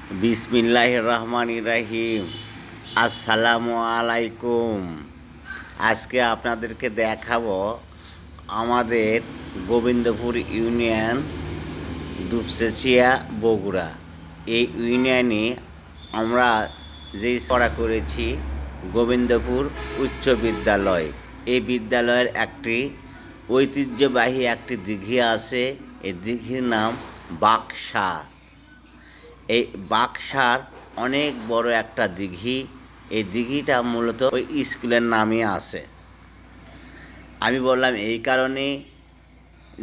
বিসমিল্লাহির রহমানির রহিম। আসসালামু আলাইকুম। আজকে আপনাদেরকে দেখাবো আমাদের গোবিন্দপুর ইউনিয়ন, দুপচেচিয়া, বগুড়া। এই ইউনিয়নে আমরা যেই পড়া করেছি গোবিন্দপুর উচ্চ বিদ্যালয়। এই বিদ্যালয়ের একটি ঐতিহ্যবাহী একটি দিঘি আছে। এই দিঘির নাম বাকসা। এই বাকসার অনেক বড় একটা দিঘি। এই দিঘিটা মূলত ওই স্কুলের নামই আছে। আমি বললাম এই কারণে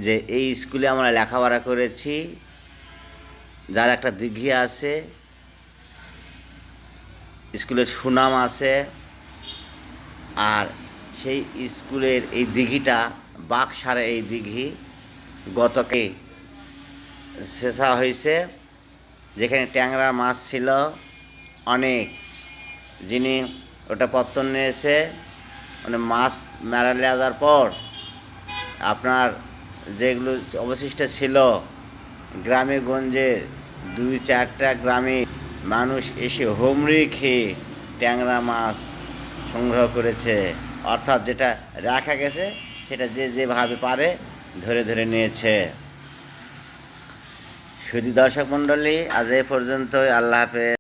যে এই স্কুলে আমরা লেখাপড়া করেছি, যার একটা দিঘি আছে, স্কুলের সুনাম আছে। আর সেই স্কুলের এই দিঘিটা বাকসার এই দিঘি গতকে শেষা হয়েছে, যেখানে ট্যাংরা মাছ ছিল অনেক। যিনি ওটা পত্তন নিয়েছে, মানে মাছ মারা যাওয়ার পর আপনার যেগুলো অবশিষ্ট ছিল, গ্রামে গঞ্জের 2-4টা গ্রামে মানুষ এসে হুমড়ি খেয়ে ট্যাংরা মাছ সংগ্রহ করেছে। অর্থাৎ যেটা রাখা গেছে সেটা যে যেভাবে পারে ধরে ধরে নিয়েছে। শুধু দর্শক মণ্ডলী, আজ এ পর্যন্তই। আল্লাহ হাফেজ।